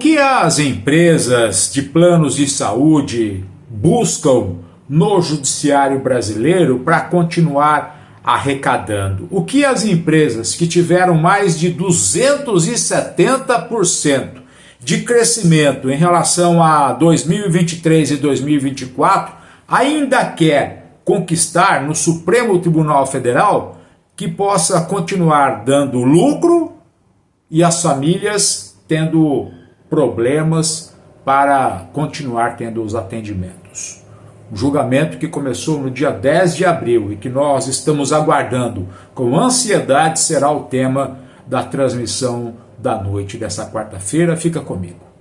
que as empresas de planos de saúde buscam no judiciário brasileiro para continuar arrecadando? O que as empresas que tiveram mais de 270% de crescimento em relação a 2023 e 2024 ainda quer conquistar no Supremo Tribunal Federal, que possa continuar dando lucro e as famílias tendo problemas para continuar tendo os atendimentos? Um julgamento que começou no dia 10 de abril e que nós estamos aguardando com ansiedade será o tema da transmissão da noite dessa quarta-feira. Fica comigo.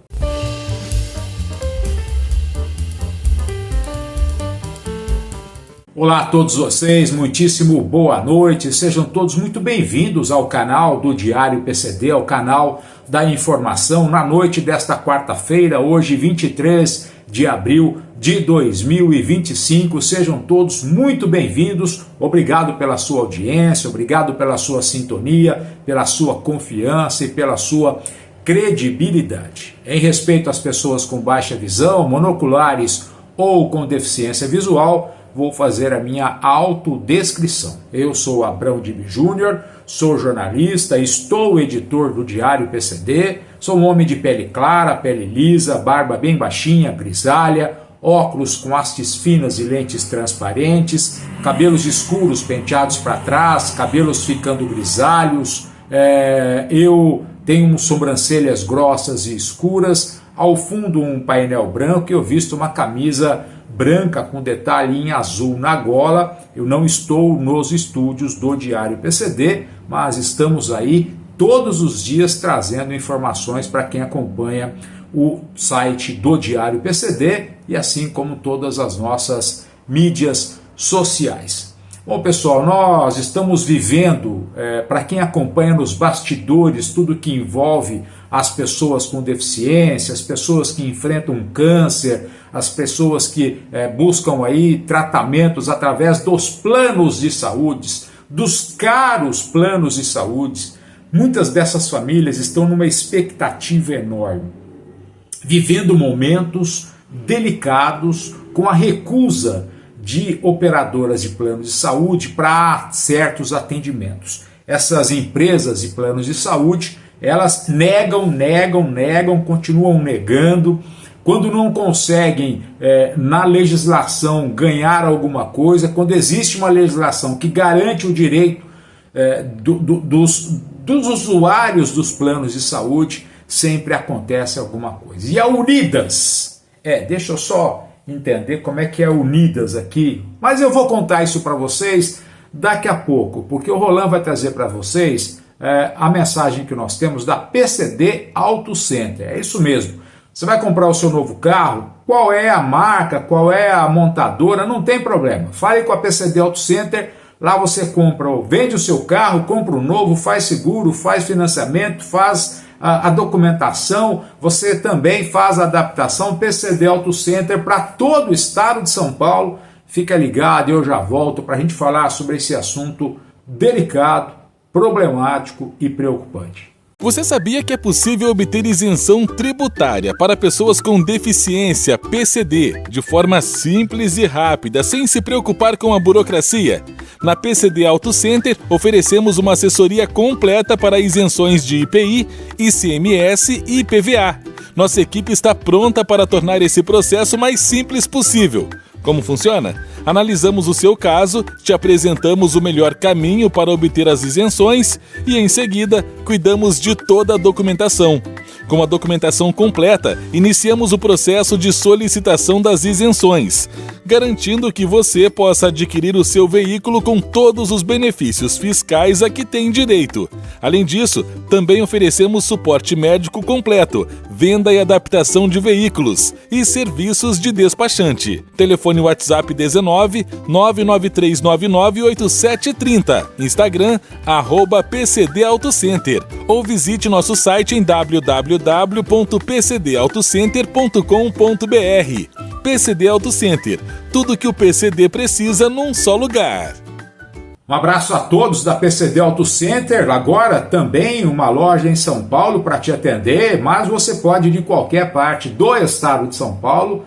Olá a todos vocês, muitíssimo boa noite, sejam todos muito bem-vindos ao canal do Diário PCD, ao canal da informação, na noite desta quarta-feira, hoje 23 de abril de 2025, sejam todos muito bem-vindos, obrigado pela sua audiência, obrigado pela sua sintonia, pela sua confiança e pela sua credibilidade. Em respeito às pessoas com baixa visão, monoculares ou com deficiência visual, vou fazer a minha autodescrição. Eu sou Abrão Dibe Júnior, sou jornalista, estou editor do Diário PCD, sou um homem de pele clara, pele lisa, barba bem baixinha, grisalha, óculos com hastes finas e lentes transparentes, cabelos escuros penteados para trás, cabelos ficando grisalhos, eu tenho sobrancelhas grossas e escuras, ao fundo um painel branco e eu visto uma camisa branca com detalhe em azul na gola. Eu não estou nos estúdios do Diário PCD, mas estamos aí todos os dias trazendo informações para quem acompanha o site do Diário PCD e assim como todas as nossas mídias sociais. Bom, pessoal, nós estamos vivendo, para quem acompanha nos bastidores, tudo que envolve as pessoas com deficiência, as pessoas que enfrentam câncer, as pessoas que buscam aí tratamentos através dos planos de saúde, dos caros planos de saúde. Muitas dessas famílias estão numa expectativa enorme, vivendo momentos delicados com a recusa de operadoras de planos de saúde para certos atendimentos. Essas empresas de planos de saúde, elas negam, continuam negando. Quando não conseguem na legislação ganhar alguma coisa, quando existe uma legislação que garante o direito dos usuários dos planos de saúde, sempre acontece alguma coisa. E a Unidas, deixa eu só entender como é que é a Unidas aqui, mas eu vou contar isso para vocês daqui a pouco, porque o Roland vai trazer para vocês a mensagem que nós temos da PCD Auto Center. É isso mesmo. Você vai comprar o seu novo carro, qual é a marca, qual é a montadora, não tem problema. Fale com a PCD Auto Center, lá você vende o seu carro, compra um novo, faz seguro, faz financiamento, faz a documentação, você também faz a adaptação. PCD Auto Center para todo o estado de São Paulo. Fica ligado, eu já volto para a gente falar sobre esse assunto delicado, problemático e preocupante. Você sabia que é possível obter isenção tributária para pessoas com deficiência PCD de forma simples e rápida, sem se preocupar com a burocracia? Na PCD Auto Center, oferecemos uma assessoria completa para isenções de IPI, ICMS e IPVA. Nossa equipe está pronta para tornar esse processo mais simples possível. Como funciona? Analisamos o seu caso, te apresentamos o melhor caminho para obter as isenções e, em seguida, cuidamos de toda a documentação. Com a documentação completa, iniciamos o processo de solicitação das isenções, garantindo que você possa adquirir o seu veículo com todos os benefícios fiscais a que tem direito. Além disso, também oferecemos suporte médico completo, venda e adaptação de veículos e serviços de despachante. Telefone WhatsApp 19 99399 8730, Instagram @PCD Auto Center ou visite nosso site em www.pcdautocenter.com.br. PCD Auto Center, tudo que o PCD precisa num só lugar. Um abraço a todos da PCD Auto Center, agora também uma loja em São Paulo para te atender, mas você pode de qualquer parte do estado de São Paulo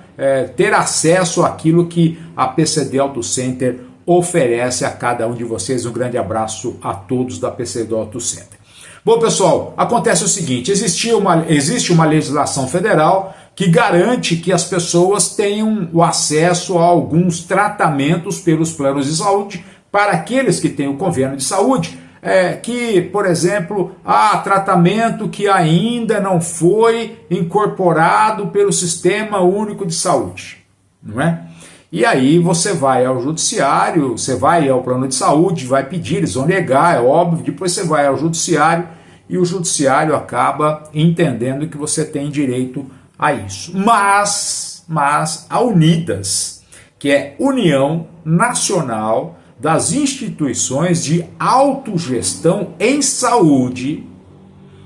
ter acesso àquilo que a PCD Auto Center oferece a cada um de vocês. Um grande abraço a todos da PCD Auto Center. Bom, pessoal, acontece o seguinte, existe uma legislação federal que garante que as pessoas tenham o acesso a alguns tratamentos pelos planos de saúde para aqueles que têm o convênio de saúde, que, por exemplo, há tratamento que ainda não foi incorporado pelo Sistema Único de Saúde, não é? E aí você vai ao judiciário, você vai ao plano de saúde, vai pedir, eles vão negar, é óbvio, depois você vai ao judiciário e o judiciário acaba entendendo que você tem direito a isso. Mas a Unidas, que é União Nacional das Instituições de Autogestão em Saúde,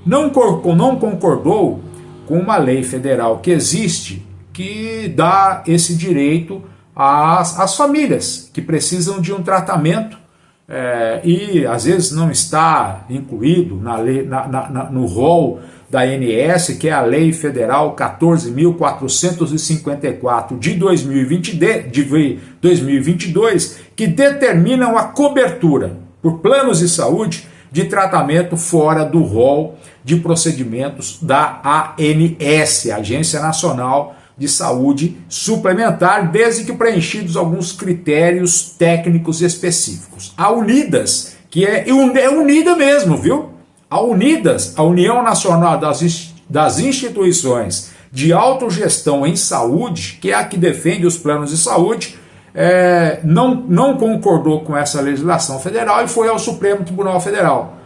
não concordou com uma lei federal que existe que dá esse direito às famílias que precisam de um tratamento e às vezes não está incluído na lei, no rol da ANS, que é a Lei Federal 14.454 de 2022, que determinam a cobertura por planos de saúde de tratamento fora do rol de procedimentos da ANS, Agência Nacional de Saúde Suplementar, desde que preenchidos alguns critérios técnicos específicos. A Unidas, que é unida mesmo, viu? A Unidas, a União Nacional das Instituições de Autogestão em Saúde, que é a que defende os planos de saúde, não concordou com essa legislação federal e foi ao Supremo Tribunal Federal.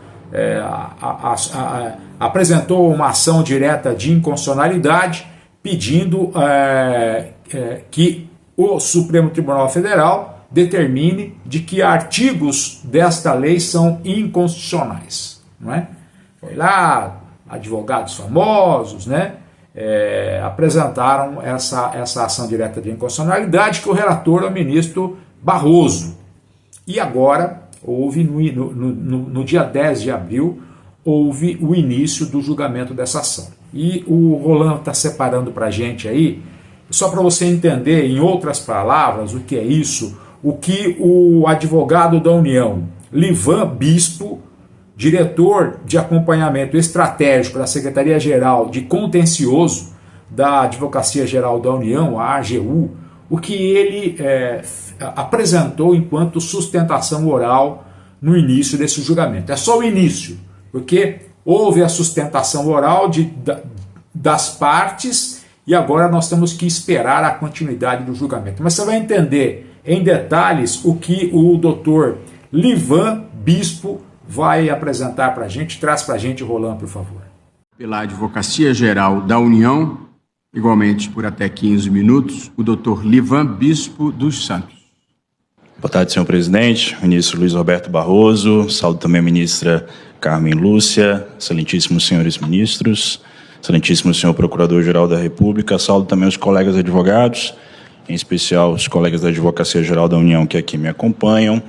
Apresentou uma ação direta de inconstitucionalidade, pedindo que o Supremo Tribunal Federal determine de que artigos desta lei são inconstitucionais. Não é? Foi lá, advogados famosos, né, apresentaram essa ação direta de inconstitucionalidade, que o relator é o ministro Barroso. E agora, houve no dia 10 de abril, houve o início do julgamento dessa ação. E o Roland está separando para a gente aí, só para você entender, em outras palavras, o que é isso, o que o advogado da União, Livan Bispo, diretor de acompanhamento estratégico da Secretaria-Geral de Contencioso da Advocacia Geral da União, a AGU, o que ele apresentou enquanto sustentação oral no início desse julgamento. É só o início, porque houve a sustentação oral das partes e agora nós temos que esperar a continuidade do julgamento. Mas você vai entender em detalhes o que o doutor Livan Bispo vai apresentar para a gente. Traz para a gente, Roland, por favor. Pela Advocacia Geral da União, igualmente por até 15 minutos, o doutor Livan Bispo dos Santos. Boa tarde, senhor presidente, ministro Luiz Roberto Barroso, saúdo também a ministra Carmen Lúcia, excelentíssimos senhores ministros, excelentíssimo senhor Procurador-Geral da República, saúdo também os colegas advogados, em especial os colegas da Advocacia Geral da União que aqui me acompanham,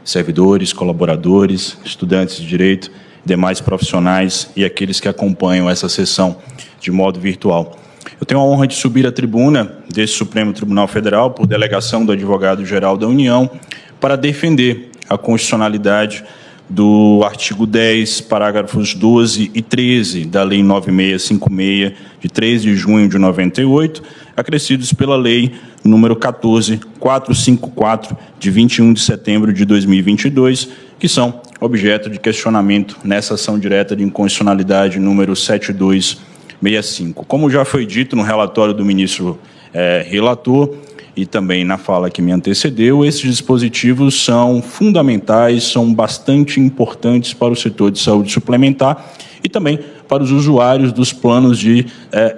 servidores, colaboradores, estudantes de direito, demais profissionais e aqueles que acompanham essa sessão de modo virtual. Eu tenho a honra de subir à tribuna deste Supremo Tribunal Federal por delegação do Advogado-Geral da União para defender a constitucionalidade do artigo 10, parágrafos 12 e 13 da Lei 9656, de 3 de junho de 98, acrescidos pela Lei número 14454, de 21 de setembro de 2022, que são objeto de questionamento nessa ação direta de inconstitucionalidade número 7265. Como já foi dito no relatório do ministro relator e também na fala que me antecedeu, esses dispositivos são fundamentais, são bastante importantes para o setor de saúde suplementar e também para os usuários dos planos de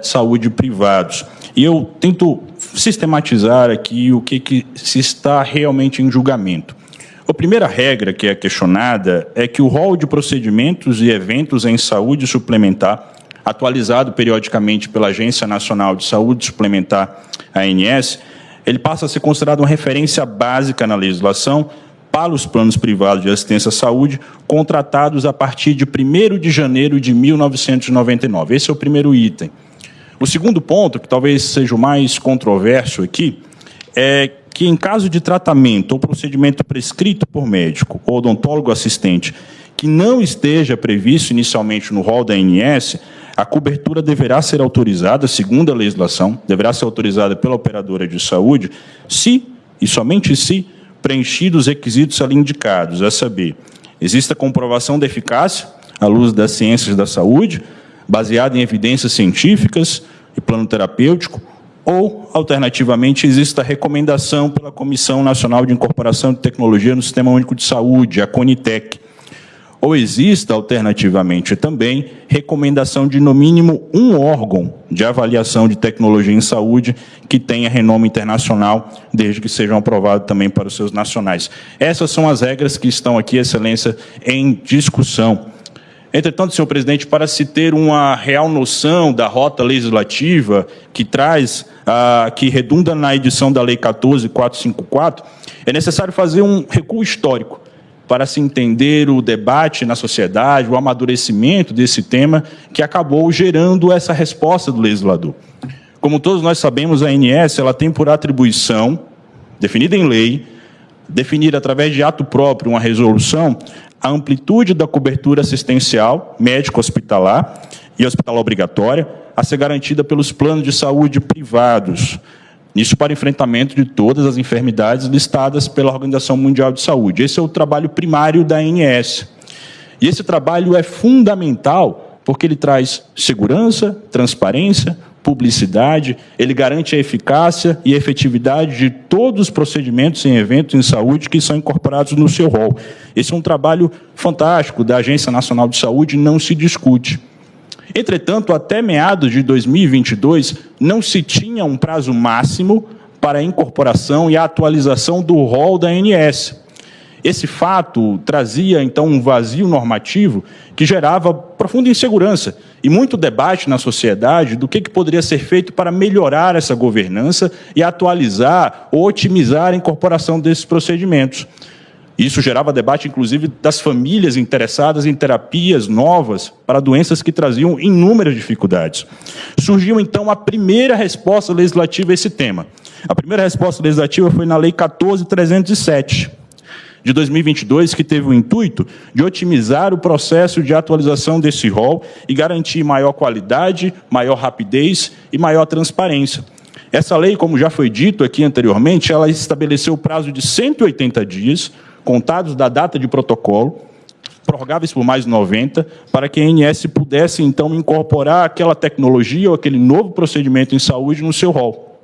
saúde privados. E eu tento sistematizar aqui o que se está realmente em julgamento. A primeira regra que é questionada é que o rol de procedimentos e eventos em saúde suplementar, atualizado periodicamente pela Agência Nacional de Saúde Suplementar, ANS, ele passa a ser considerado uma referência básica na legislação para os planos privados de assistência à saúde contratados a partir de 1º de janeiro de 1999. Esse é o primeiro item. O segundo ponto, que talvez seja o mais controverso aqui, é que em caso de tratamento ou procedimento prescrito por médico ou odontólogo assistente que não esteja previsto inicialmente no rol da ANS, a cobertura deverá ser autorizada, segundo a legislação, deverá ser autorizada pela operadora de saúde, se, e somente se, preenchidos os requisitos ali indicados, a saber, exista comprovação da eficácia, à luz das ciências da saúde, baseada em evidências científicas e plano terapêutico, ou, alternativamente, exista recomendação pela Comissão Nacional de Incorporação de Tecnologia no Sistema Único de Saúde, a CONITEC, ou exista, alternativamente, também recomendação de, no mínimo, um órgão de avaliação de tecnologia em saúde que tenha renome internacional, desde que sejam aprovados também para os seus nacionais. Essas são as regras que estão aqui, Excelência, em discussão. Entretanto, senhor presidente, para se ter uma real noção da rota legislativa que que redunda na edição da Lei 14.454, é necessário fazer um recuo histórico para se entender o debate na sociedade, o amadurecimento desse tema que acabou gerando essa resposta do legislador. Como todos nós sabemos, a ANS ela tem por atribuição, definida em lei, definir através de ato próprio uma resolução, a amplitude da cobertura assistencial, médico-hospitalar e hospitalar obrigatória, a ser garantida pelos planos de saúde privados, isso para enfrentamento de todas as enfermidades listadas pela Organização Mundial de Saúde. Esse é o trabalho primário da ANS. E esse trabalho é fundamental porque ele traz segurança, transparência, publicidade, ele garante a eficácia e a efetividade de todos os procedimentos em eventos em saúde que são incorporados no seu rol. Esse é um trabalho fantástico da Agência Nacional de Saúde, não se discute. Entretanto, até meados de 2022, não se tinha um prazo máximo para a incorporação e a atualização do rol da ANS. Esse fato trazia, então, um vazio normativo que gerava profunda insegurança e muito debate na sociedade do que poderia ser feito para melhorar essa governança e atualizar ou otimizar a incorporação desses procedimentos. Isso gerava debate, inclusive, das famílias interessadas em terapias novas para doenças que traziam inúmeras dificuldades. Surgiu, então, a primeira resposta legislativa a esse tema. A primeira resposta legislativa foi na Lei 14.307, de 2022, que teve o intuito de otimizar o processo de atualização desse rol e garantir maior qualidade, maior rapidez e maior transparência. Essa lei, como já foi dito aqui anteriormente, ela estabeleceu o prazo de 180 dias, contados da data de protocolo, prorrogáveis por mais 90, para que a ANS pudesse, então, incorporar aquela tecnologia ou aquele novo procedimento em saúde no seu rol.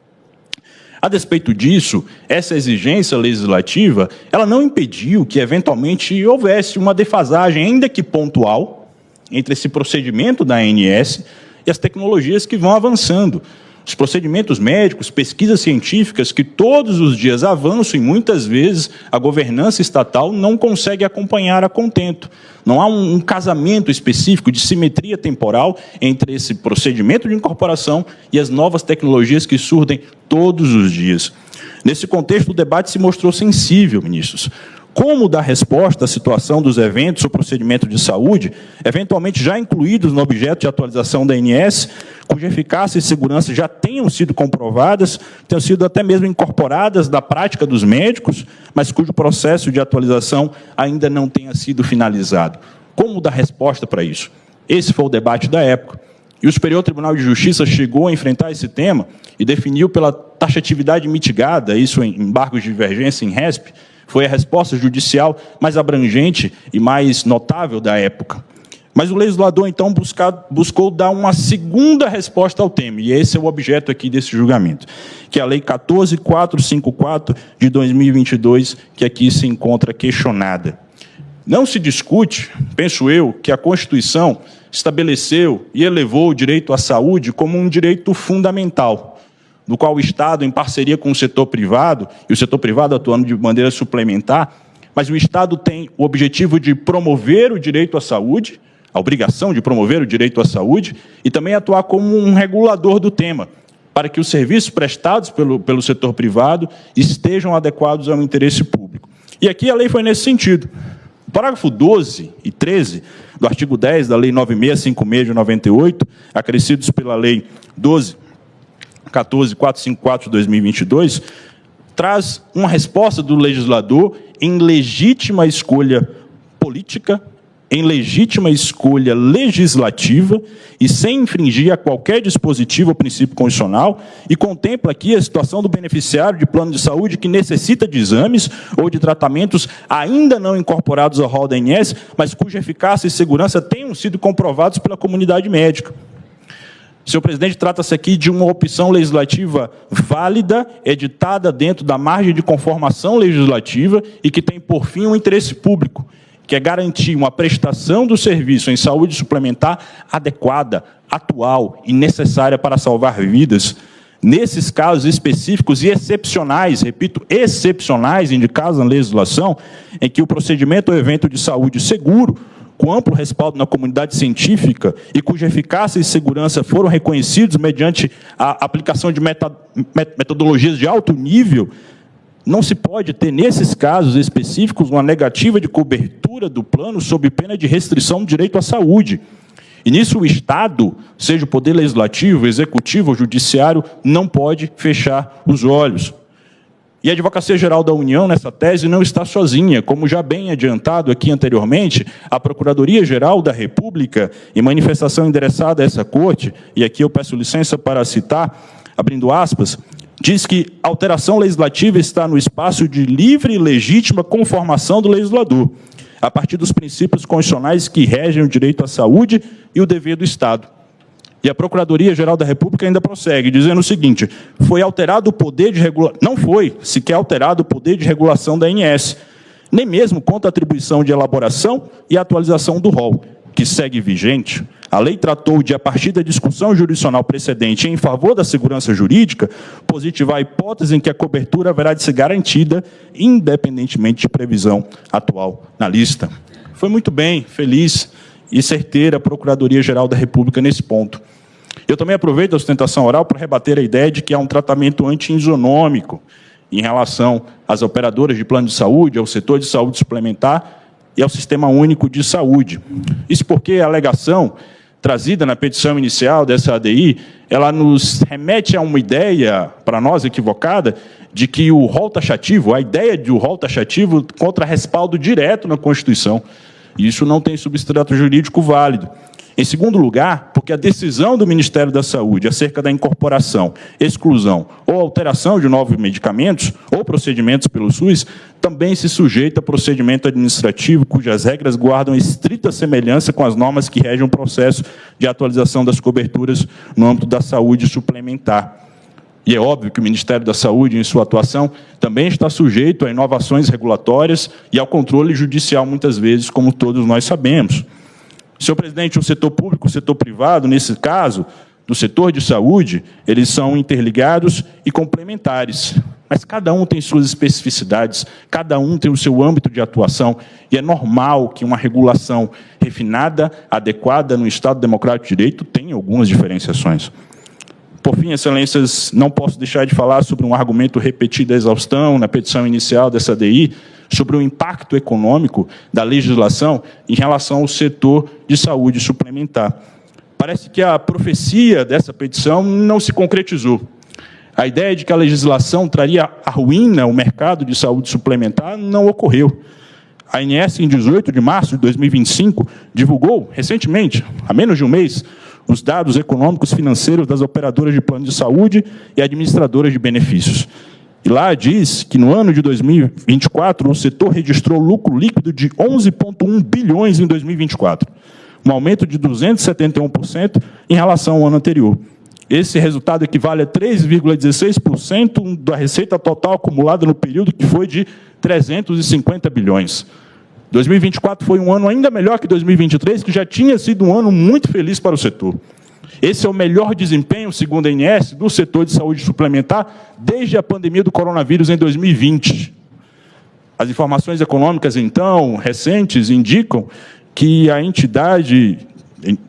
A despeito disso, essa exigência legislativa, ela não impediu que, eventualmente, houvesse uma defasagem, ainda que pontual, entre esse procedimento da ANS e as tecnologias que vão avançando. Os procedimentos médicos, pesquisas científicas que todos os dias avançam e muitas vezes a governança estatal não consegue acompanhar a contento. Não há um casamento específico de simetria temporal entre esse procedimento de incorporação e as novas tecnologias que surgem todos os dias. Nesse contexto, o debate se mostrou sensível, ministros. Como dar resposta à situação dos eventos ou procedimentos de saúde, eventualmente já incluídos no objeto de atualização da ANS, cuja eficácia e segurança já tenham sido comprovadas, tenham sido até mesmo incorporadas da prática dos médicos, mas cujo processo de atualização ainda não tenha sido finalizado. Como dar resposta para isso? Esse foi o debate da época. E o Superior Tribunal de Justiça chegou a enfrentar esse tema e definiu pela taxatividade mitigada, isso em embargos de divergência em RESP, foi a resposta judicial mais abrangente e mais notável da época. Mas o legislador, então, buscou dar uma segunda resposta ao tema, e esse é o objeto aqui desse julgamento, que é a Lei 14.454 de 2022, que aqui se encontra questionada. Não se discute, penso eu, que a Constituição estabeleceu e elevou o direito à saúde como um direito fundamental, do qual o Estado, em parceria com o setor privado, e o setor privado atuando de maneira suplementar, mas o Estado tem o objetivo de promover o direito à saúde, a obrigação de promover o direito à saúde, e também atuar como um regulador do tema, para que os serviços prestados pelo setor privado estejam adequados ao interesse público. E aqui a lei foi nesse sentido. O parágrafo 12 e 13 do artigo 10 da Lei 9656 de 98, acrescidos pela Lei 12454 de 2022, traz uma resposta do legislador em legítima escolha política, em legítima escolha legislativa e sem infringir a qualquer dispositivo ou princípio constitucional, e contempla aqui a situação do beneficiário de plano de saúde que necessita de exames ou de tratamentos ainda não incorporados ao rol da ANS, mas cuja eficácia e segurança tenham sido comprovados pela comunidade médica. Senhor presidente, trata-se aqui de uma opção legislativa válida, editada dentro da margem de conformação legislativa e que tem, por fim, um interesse público, que é garantir uma prestação do serviço em saúde suplementar adequada, atual e necessária para salvar vidas. Nesses casos específicos e excepcionais, repito, excepcionais, indicados na legislação, em que o procedimento ou evento de saúde seguro, com amplo respaldo na comunidade científica e cuja eficácia e segurança foram reconhecidos mediante a aplicação de metodologias de alto nível, não se pode ter, nesses casos específicos, uma negativa de cobertura do plano sob pena de restrição do direito à saúde. E nisso o Estado, seja o Poder Legislativo, Executivo ou Judiciário, não pode fechar os olhos. E a Advocacia Geral da União, nessa tese, não está sozinha. Como já bem adiantado aqui anteriormente, a Procuradoria-Geral da República, em manifestação endereçada a essa Corte, e aqui eu peço licença para citar, abrindo aspas, diz que a alteração legislativa está no espaço de livre e legítima conformação do legislador, a partir dos princípios constitucionais que regem o direito à saúde e o dever do Estado. E a Procuradoria-Geral da República ainda prossegue, dizendo o seguinte, foi alterado o poder de regulação, não foi sequer alterado o poder de regulação da ANS, nem mesmo quanto à atribuição de elaboração e atualização do rol, que segue vigente. A lei tratou de, a partir da discussão jurisdicional precedente em favor da segurança jurídica, positivar a hipótese em que a cobertura haverá de ser garantida, independentemente de previsão atual na lista. Foi muito bem, feliz e certeira a Procuradoria-Geral da República nesse ponto. Eu também aproveito a sustentação oral para rebater a ideia de que há um tratamento anti-isonômico em relação às operadoras de plano de saúde, ao setor de saúde suplementar e ao Sistema Único de Saúde. Isso porque a alegação trazida na petição inicial dessa ADI, ela nos remete a uma ideia, para nós equivocada, de que o rol taxativo, a ideia de o rol taxativo contra respaldo direto na Constituição. E isso não tem substrato jurídico válido. Em segundo lugar, porque a decisão do Ministério da Saúde acerca da incorporação, exclusão ou alteração de novos medicamentos ou procedimentos pelo SUS também se sujeita a procedimento administrativo cujas regras guardam estrita semelhança com as normas que regem o processo de atualização das coberturas no âmbito da saúde suplementar. E é óbvio que o Ministério da Saúde, em sua atuação, também está sujeito a inovações regulatórias e ao controle judicial, muitas vezes, como todos nós sabemos. Senhor presidente, o setor público e o setor privado, nesse caso, do setor de saúde, eles são interligados e complementares. Mas cada um tem suas especificidades, cada um tem o seu âmbito de atuação, e é normal que uma regulação refinada, adequada no Estado Democrático de Direito tenha algumas diferenciações. Por fim, excelências, não posso deixar de falar sobre um argumento repetido à exaustão na petição inicial dessa ADI, sobre o impacto econômico da legislação em relação ao setor de saúde suplementar. Parece que a profecia dessa petição não se concretizou. A ideia de que a legislação traria à ruína o mercado de saúde suplementar não ocorreu. A ANS, em 18 de março de 2025, divulgou, recentemente, há menos de um mês, os dados econômicos financeiros das operadoras de plano de saúde e administradoras de benefícios. E lá diz que no ano de 2024, o setor registrou lucro líquido de 11,1 bilhões em 2024, um aumento de 271% em relação ao ano anterior. Esse resultado equivale a 3,16% da receita total acumulada no período, que foi de 350 bilhões. 2024 foi um ano ainda melhor que 2023, que já tinha sido um ano muito feliz para o setor. Esse é o melhor desempenho, segundo a ANS, do setor de saúde suplementar desde a pandemia do coronavírus em 2020. As informações econômicas, então, recentes, indicam que a entidade,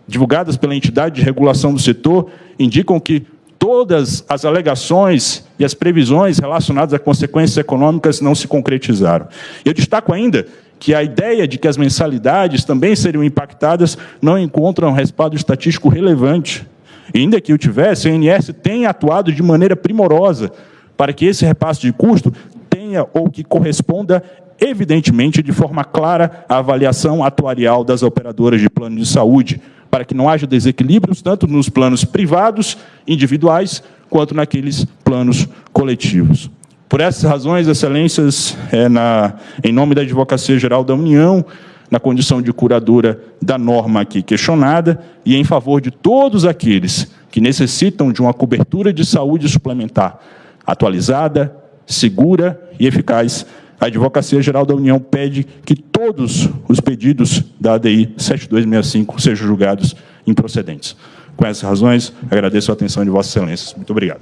divulgadas pela entidade de regulação do setor, indicam que todas as alegações e as previsões relacionadas a consequências econômicas não se concretizaram. Eu destaco ainda que a ideia de que as mensalidades também seriam impactadas não encontra um respaldo estatístico relevante. E ainda que o tivesse, a ANS tem atuado de maneira primorosa para que esse repasse de custo tenha ou que corresponda, evidentemente, de forma clara à avaliação atuarial das operadoras de plano de saúde, para que não haja desequilíbrios tanto nos planos privados, individuais, quanto naqueles planos coletivos. Por essas razões, excelências, em nome da Advocacia Geral da União, na condição de curadora da norma aqui questionada, e em favor de todos aqueles que necessitam de uma cobertura de saúde suplementar atualizada, segura e eficaz, a Advocacia Geral da União pede que todos os pedidos da ADI 7265 sejam julgados improcedentes. Com essas razões, agradeço a atenção de Vossas Excelências. Muito obrigado.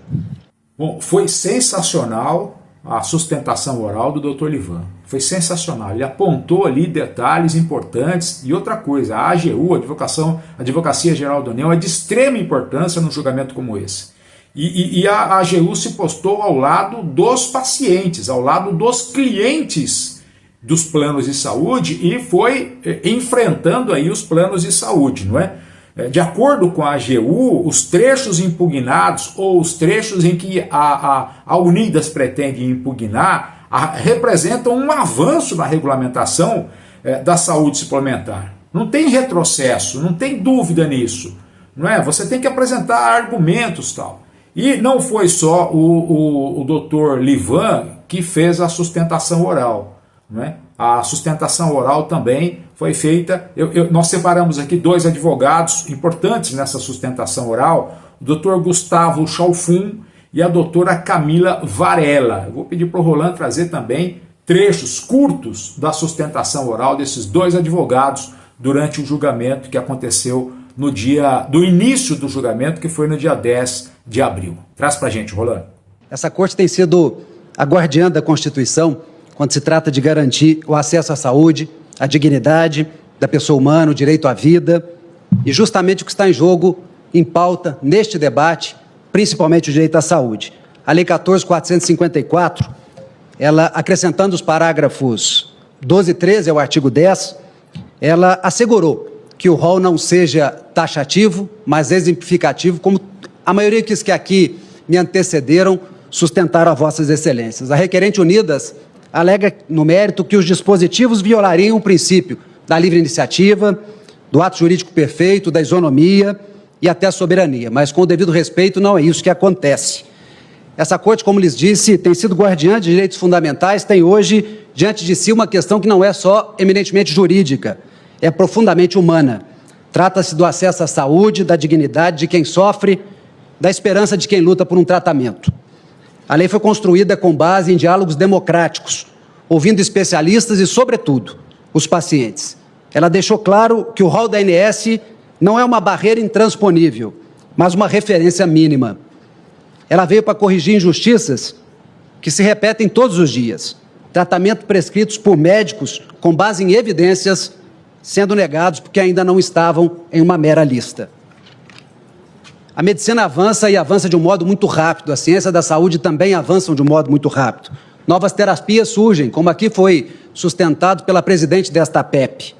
Bom, foi sensacional a sustentação oral do Dr. Livan. Foi sensacional. Ele apontou ali detalhes importantes. E outra coisa, a AGU, a Advocacia Geral da União, é de extrema importância num julgamento como esse. E a AGU se postou ao lado dos pacientes, ao lado dos clientes dos planos de saúde e foi enfrentando aí os planos de saúde, não é? De acordo com a AGU, os trechos impugnados ou os trechos em que a Unidas pretende impugnar representam um avanço na regulamentação da saúde suplementar. Não tem retrocesso, não tem dúvida nisso, não é? Você tem que apresentar argumentos, tal. E não foi só o Dr. Livan que fez a sustentação oral, não é? A sustentação oral também foi feita, nós separamos aqui dois advogados importantes nessa sustentação oral, o Dr. Gustavo Chalfun e a doutora Camila Varela. Eu vou pedir para o Roland trazer também trechos curtos da sustentação oral desses dois advogados durante o julgamento que aconteceu no dia do início do julgamento, que foi no dia 10 de abril. Traz para a gente, Roland. Essa corte tem sido a guardiã da Constituição quando se trata de garantir o acesso à saúde, a dignidade da pessoa humana, o direito à vida, e justamente o que está em jogo, em pauta, neste debate, principalmente o direito à saúde. A Lei 14.454, ela, acrescentando os parágrafos 12 e 13 ao artigo 10, ela assegurou que o rol não seja taxativo, mas exemplificativo, como a maioria que aqui me antecederam sustentaram a Vossas Excelências. A requerente Unidas alega no mérito que os dispositivos violariam o princípio da livre iniciativa, do ato jurídico perfeito, da isonomia e até a soberania, mas com o devido respeito não é isso que acontece. Essa corte, como lhes disse, tem sido guardiã de direitos fundamentais, tem hoje diante de si uma questão que não é só eminentemente jurídica, é profundamente humana. Trata-se do acesso à saúde, da dignidade de quem sofre, da esperança de quem luta por um tratamento. A lei foi construída com base em diálogos democráticos, ouvindo especialistas e, sobretudo, os pacientes. Ela deixou claro que o rol da ANS não é uma barreira intransponível, mas uma referência mínima. Ela veio para corrigir injustiças que se repetem todos os dias. Tratamento prescritos por médicos com base em evidências sendo negados porque ainda não estavam em uma mera lista. A medicina avança e avança de um modo muito rápido, a ciência da saúde também avança de um modo muito rápido. Novas terapias surgem, como aqui foi sustentado pela presidente desta PEP.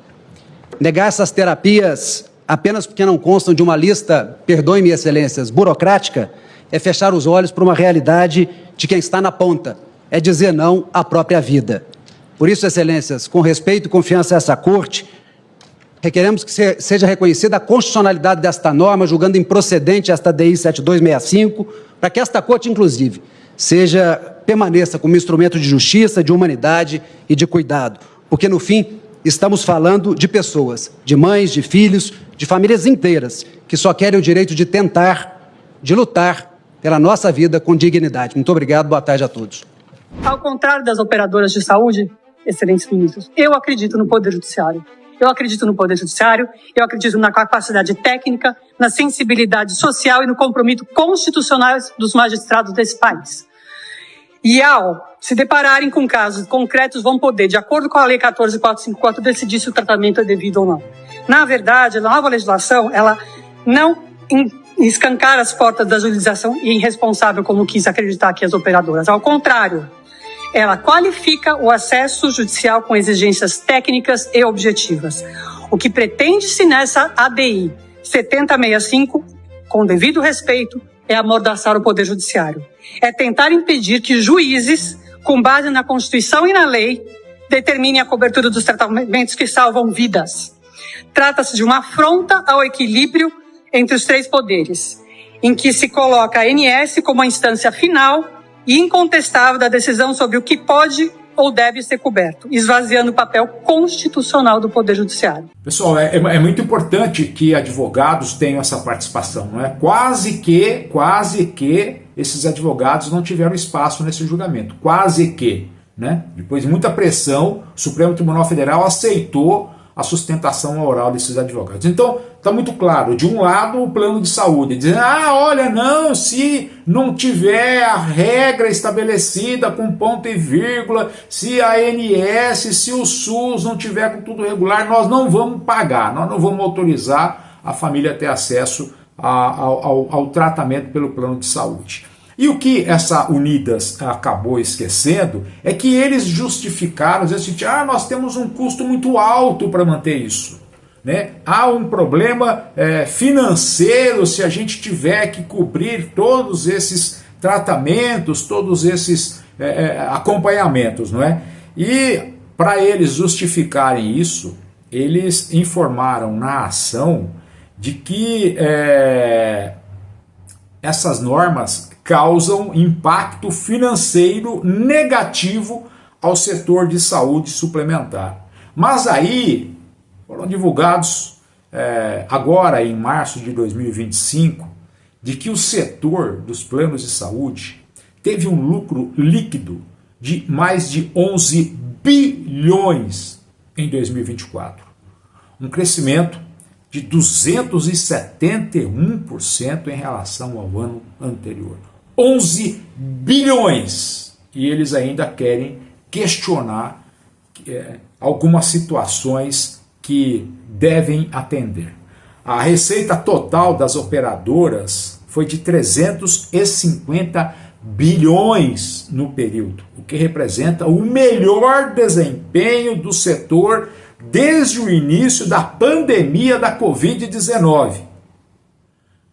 Negar essas terapias apenas porque não constam de uma lista, perdoem-me, excelências, burocrática, é fechar os olhos para uma realidade de quem está na ponta, é dizer não à própria vida. Por isso, excelências, com respeito e confiança a essa corte, requeremos que seja reconhecida a constitucionalidade desta norma, julgando improcedente esta DI 7265, para que esta corte, inclusive, permaneça como instrumento de justiça, de humanidade e de cuidado. Porque, no fim, estamos falando de pessoas, de mães, de filhos, de famílias inteiras, que só querem o direito de tentar, de lutar pela nossa vida com dignidade. Muito obrigado, boa tarde a todos. Ao contrário das operadoras de saúde, excelentes ministros, eu acredito no Poder Judiciário. Eu acredito no Poder Judiciário, eu acredito na capacidade técnica, na sensibilidade social e no compromisso constitucional dos magistrados desse país. E ao se depararem com casos concretos, vão poder, de acordo com a Lei 14.454, decidir se o tratamento é devido ou não. Na verdade, a nova legislação, ela não escancar as portas da judicialização e irresponsável, como quis acreditar aqui as operadoras. Ao contrário, ela qualifica o acesso judicial com exigências técnicas e objetivas. O que pretende-se nessa ADI 7065, com devido respeito, é amordaçar o Poder Judiciário. É tentar impedir que juízes, com base na Constituição e na lei, determinem a cobertura dos tratamentos que salvam vidas. Trata-se de uma afronta ao equilíbrio entre os três poderes, em que se coloca a ANS como a instância final e incontestável da decisão sobre o que pode ou deve ser coberto, esvaziando o papel constitucional do Poder Judiciário. Pessoal, é muito importante que advogados tenham essa participação, não é? Quase que esses advogados não tiveram espaço nesse julgamento, quase que, né? Depois de muita pressão, o Supremo Tribunal Federal aceitou a sustentação oral desses advogados. Então, está muito claro, de um lado o plano de saúde, dizendo, olha, não, se não tiver a regra estabelecida com ponto e vírgula, se a ANS, se o SUS não tiver com tudo regular, nós não vamos pagar, nós não vamos autorizar a família a ter acesso ao tratamento pelo plano de saúde. E o que essa Unidas acabou esquecendo é que eles justificaram, nós temos um custo muito alto para manter isso, né? Há um problema financeiro se a gente tiver que cobrir todos esses tratamentos, todos esses acompanhamentos, não é? E para eles justificarem isso, eles informaram na ação de que essas normas causam impacto financeiro negativo ao setor de saúde suplementar. Mas aí foram divulgados agora em março de 2025 de que o setor dos planos de saúde teve um lucro líquido de mais de 11 bilhões em 2024. Um crescimento de 271% em relação ao ano anterior. 11 bilhões! E eles ainda querem questionar algumas situações que devem atender. A receita total das operadoras foi de 350 bilhões no período, o que representa o melhor desempenho do setor desde o início da pandemia da Covid-19.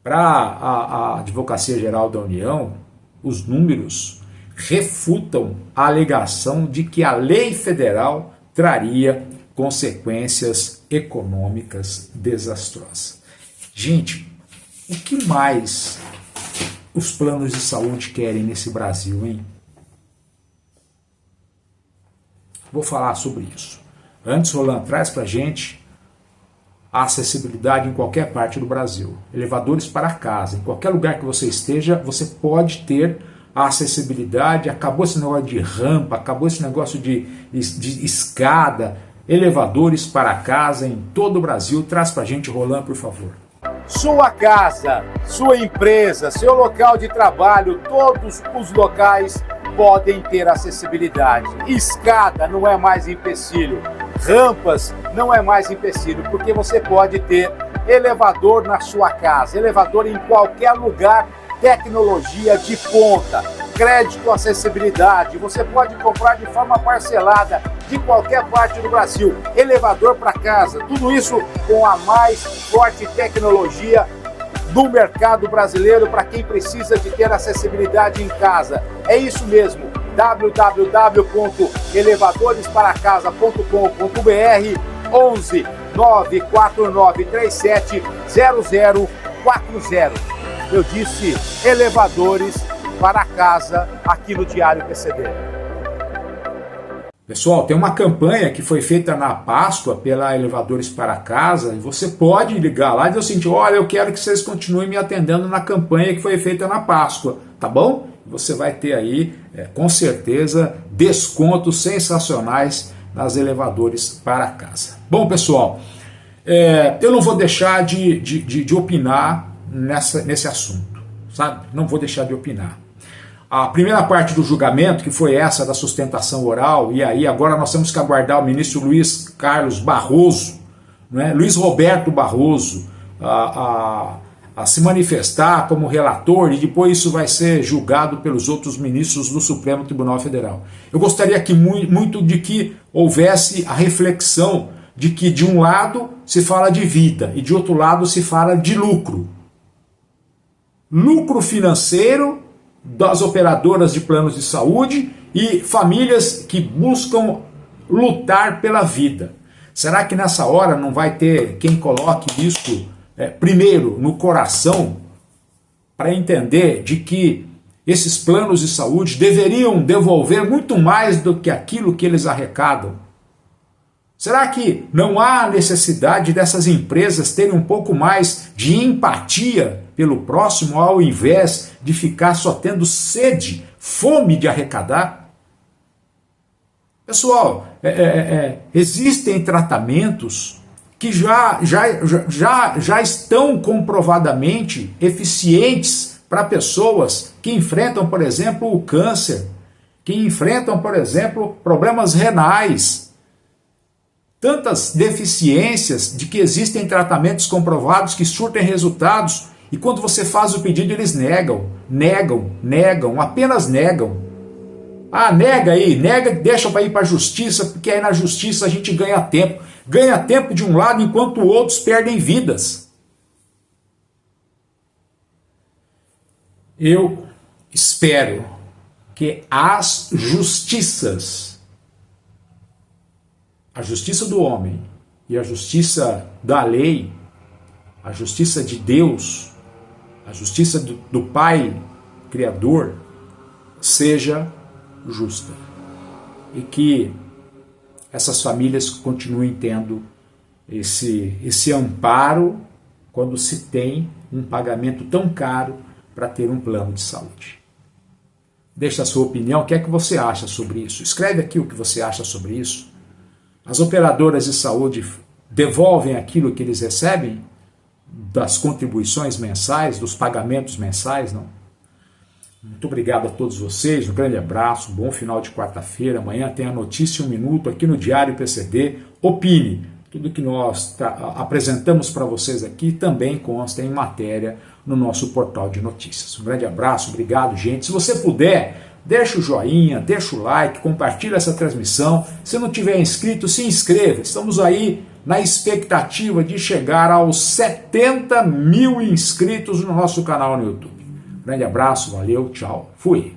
Para a Advocacia Geral da União, os números refutam a alegação de que a lei federal traria consequências econômicas desastrosas. Gente, o que mais os planos de saúde querem nesse Brasil, hein? Vou falar sobre isso. Antes, Roland, traz para a gente a acessibilidade em qualquer parte do Brasil. Elevadores para casa. Em qualquer lugar que você esteja, você pode ter a acessibilidade. Acabou esse negócio de rampa, acabou esse negócio de escada. Elevadores para casa em todo o Brasil. Traz para a gente, Roland, por favor. Sua casa, sua empresa, seu local de trabalho, todos os locais podem ter acessibilidade. Escada não é mais empecilho. Rampas não é mais empecilho, porque você pode ter elevador na sua casa, elevador em qualquer lugar, tecnologia de ponta, crédito, acessibilidade, você pode comprar de forma parcelada de qualquer parte do Brasil, elevador para casa, tudo isso com a mais forte tecnologia do mercado brasileiro para quem precisa de ter acessibilidade em casa. É isso mesmo, www.elevadoresparacasa.com.br 11 94937 0040. Eu disse elevadores para casa aqui no Diário PCD. Pessoal, tem uma campanha que foi feita na Páscoa pela Elevadores para Casa e você pode ligar lá e dizer o seguinte, olha, eu quero que vocês continuem me atendendo na campanha que foi feita na Páscoa, tá bom? Você vai ter aí, com certeza, descontos sensacionais nas Elevadores para Casa. Bom, pessoal, eu não vou deixar de opinar nesse assunto, sabe? Não vou deixar de opinar. A primeira parte do julgamento, que foi essa da sustentação oral, e aí agora nós temos que aguardar o ministro Luiz Carlos Barroso, né? Luiz Roberto Barroso, a se manifestar como relator e depois isso vai ser julgado pelos outros ministros do Supremo Tribunal Federal. Eu gostaria que muito de que houvesse a reflexão de que de um lado se fala de vida e de outro lado se fala de lucro. Lucro financeiro das operadoras de planos de saúde e famílias que buscam lutar pela vida. Será que nessa hora não vai ter quem coloque isso primeiro no coração para entender de que esses planos de saúde deveriam devolver muito mais do que aquilo que eles arrecadam? Será que não há necessidade dessas empresas terem um pouco mais de empatia pelo próximo, ao invés de ficar só tendo sede, fome de arrecadar? Pessoal, existem tratamentos que já estão comprovadamente eficientes para pessoas que enfrentam, por exemplo, o câncer, que enfrentam, por exemplo, problemas renais. Tantas deficiências de que existem tratamentos comprovados que surtem resultados e quando você faz o pedido eles negam, apenas negam. Ah, nega aí, nega, deixa para ir para a justiça, porque aí na justiça a gente ganha tempo. Ganha tempo de um lado enquanto outros perdem vidas. Eu espero que as justiças, a justiça do homem e a justiça da lei, a justiça de Deus, a justiça do Pai Criador, seja justa. E que essas famílias continuem tendo esse amparo quando se tem um pagamento tão caro para ter um plano de saúde. Deixa a sua opinião, o que é que você acha sobre isso? Escreve aqui o que você acha sobre isso. As operadoras de saúde devolvem aquilo que eles recebem das contribuições mensais, dos pagamentos mensais, não? Muito obrigado a todos vocês, um grande abraço, bom final de quarta-feira. Amanhã tem a notícia em 1 minuto aqui no Diário PCD. Opine, tudo que nós apresentamos para vocês aqui também consta em matéria no nosso portal de notícias. Um grande abraço, obrigado, gente. Se você puder, deixa o joinha, deixa o like, compartilha essa transmissão. Se não tiver inscrito, se inscreva. Estamos aí na expectativa de chegar aos 70 mil inscritos no nosso canal no YouTube. Grande abraço, valeu, tchau, fui!